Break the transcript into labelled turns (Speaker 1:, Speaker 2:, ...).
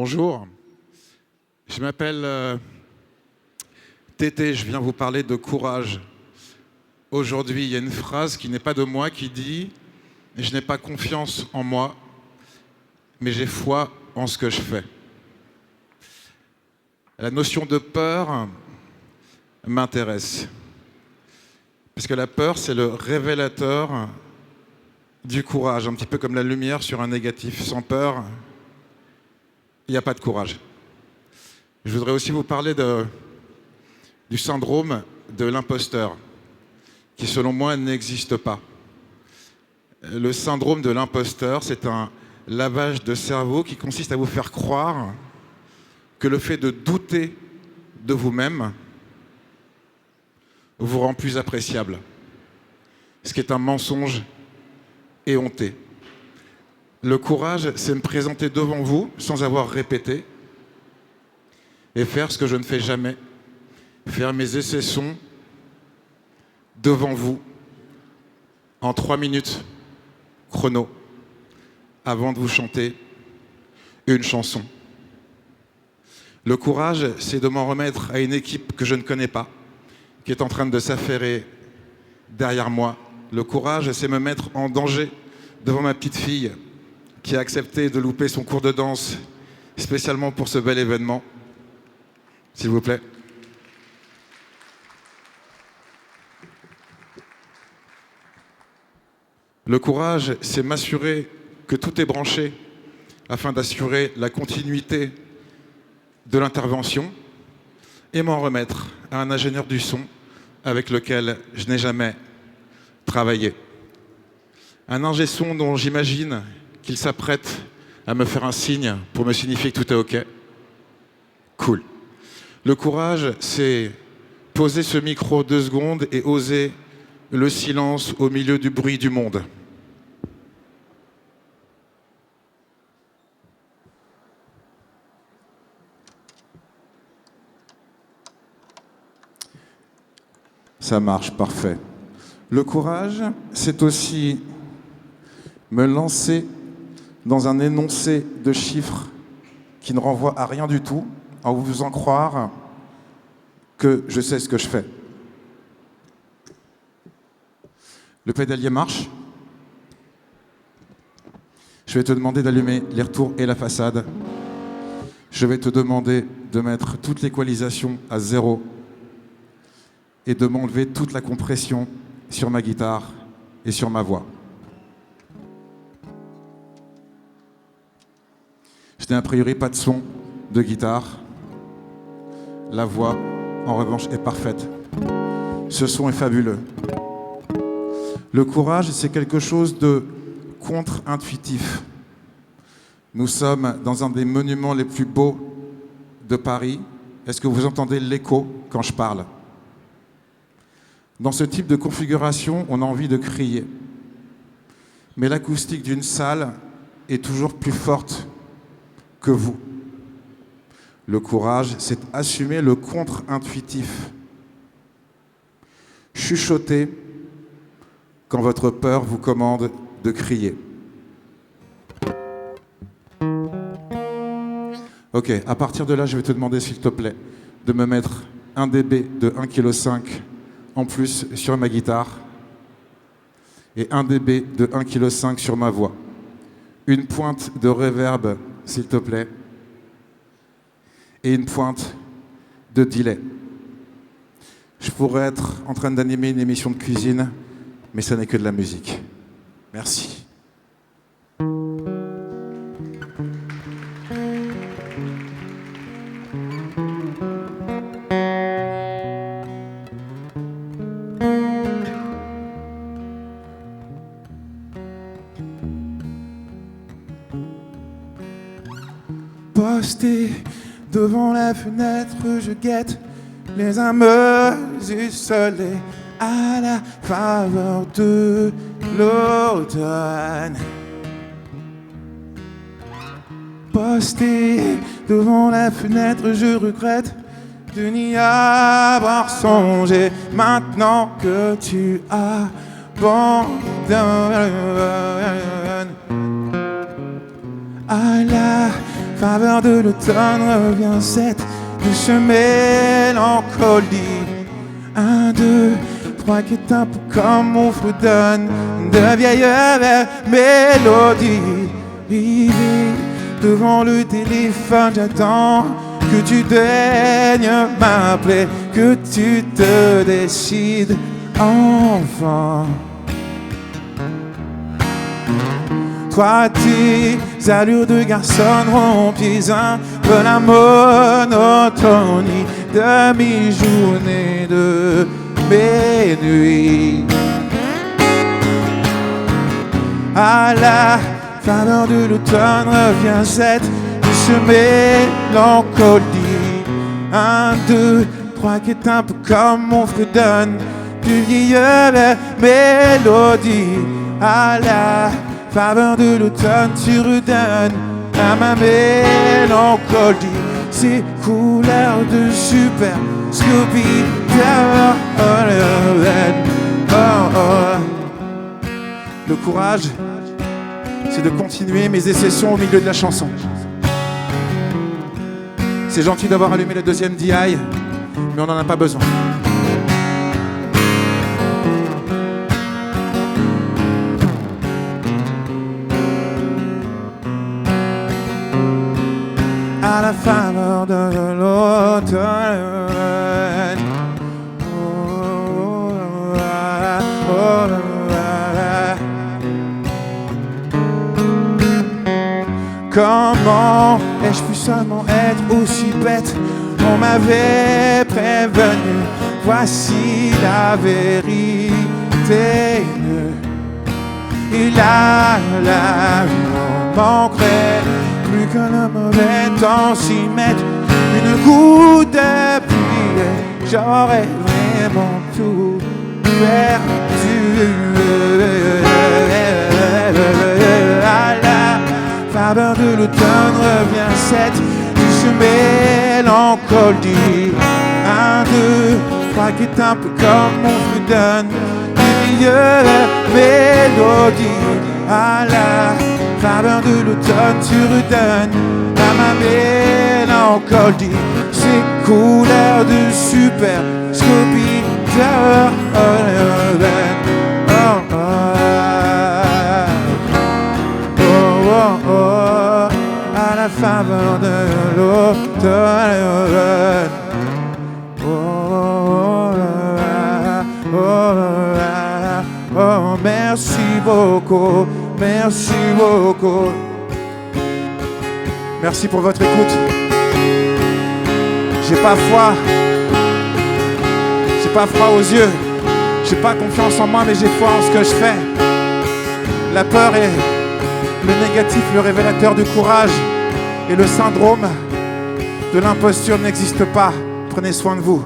Speaker 1: Bonjour, je m'appelle Tété, je viens vous parler de courage. Aujourd'hui, il y a une phrase qui n'est pas de moi qui dit « Je n'ai pas confiance en moi, mais j'ai foi en ce que je fais ». La notion de peur m'intéresse, parce que la peur, c'est le révélateur du courage, un petit peu comme la lumière sur un négatif. Sans peur, il n'y a pas de courage. Je voudrais aussi vous parler du syndrome de l'imposteur, qui selon moi n'existe pas. Le syndrome de l'imposteur, c'est un lavage de cerveau qui consiste à vous faire croire que le fait de douter de vous-même vous rend plus appréciable, ce qui est un mensonge éhonté. Le courage, c'est me présenter devant vous sans avoir répété et faire ce que je ne fais jamais, faire mes essais-sons devant vous en 3 minutes chrono avant de vous chanter une chanson. Le courage, c'est de m'en remettre à une équipe que je ne connais pas, qui est en train de s'affairer derrière moi. Le courage, c'est me mettre en danger devant ma petite fille qui a accepté de louper son cours de danse spécialement pour ce bel événement. S'il vous plaît. Le courage, c'est m'assurer que tout est branché afin d'assurer la continuité de l'intervention et m'en remettre à un ingénieur du son avec lequel je n'ai jamais travaillé. Un ingé son dont j'imagine qu'il s'apprête à me faire un signe pour me signifier que tout est OK. Cool. Le courage, c'est poser ce micro 2 secondes et oser le silence au milieu du bruit du monde. Ça marche, parfait. Le courage, c'est aussi me lancer dans un énoncé de chiffres qui ne renvoie à rien du tout, en vous faisant croire que je sais ce que je fais. Le pédalier marche. Je vais te demander d'allumer les retours et la façade. Je vais te demander de mettre toute l'équalisation à 0 et de m'enlever toute la compression sur ma guitare et sur ma voix. Je n'ai a priori pas de son de guitare. La voix, en revanche, est parfaite. Ce son est fabuleux. Le courage, c'est quelque chose de contre-intuitif. Nous sommes dans un des monuments les plus beaux de Paris. Est-ce que vous entendez l'écho quand je parle ? Dans ce type de configuration, on a envie de crier. Mais l'acoustique d'une salle est toujours plus forte que vous. Le courage, c'est assumer le contre-intuitif. Chuchoter quand votre peur vous commande de crier. Ok, à partir de là, je vais te demander, s'il te plaît, de me mettre un dB de 1,5 kg en plus sur ma guitare et un dB de 1,5 kg sur ma voix. Une pointe de reverb, s'il te plaît, et une pointe de delay. Je pourrais être en train d'animer une émission de cuisine, mais ça n'est que de la musique. Merci.
Speaker 2: Posté devant la fenêtre, je guette les âmes isolées à la faveur de l'automne. Posté devant la fenêtre, je regrette de n'y avoir songé. Maintenant que tu abandonnes à la faveur de l'automne revient cette douce mélancolie. 1, 2, 3 qui est un peu comme mon fredonne de vieilles mélodies. Rivé devant le téléphone, j'attends que tu daignes m'appeler, que tu te décides enfin. Toi, tes allures de garçon remplissent un peu la monotonie de mes journées, de mes nuits. À la faveur de l'automne revient cette douce mélancolie. 1, 2, 3 qui est un peu comme mon fredonne de vieilles mélodies. À la faveur de l'automne, tu redonnes à ma mélancolie ces couleurs de super Scooby. Le courage, c'est de continuer mes essais au milieu de la chanson. C'est gentil d'avoir allumé le deuxième DI, mais on n'en a pas besoin. À la faveur de l'automne. Comment ai-je pu seulement être aussi bête? On m'avait prévenu, voici la vérité. Et là, la vie m'en manquerait, plus que le mauvais temps s'y mette. Une goutte de pluie, j'aurais vraiment tout perdu. À la faveur de l'automne revient cette douce mélancolie. 1, 2, 3 qui est un peu comme mon fredonne du milieu mélodie. À la faveur de l'automne, tu redonnes à ma mélancolie ces couleurs de super Scooby. À la faveur de l'automne. Oh, merci beaucoup, merci beaucoup. Merci pour votre écoute. J'ai pas froid aux yeux. J'ai pas confiance en moi, mais j'ai foi en ce que je fais. La peur est le négatif, le révélateur du courage. Et le syndrome de l'imposture n'existe pas. Prenez soin de vous.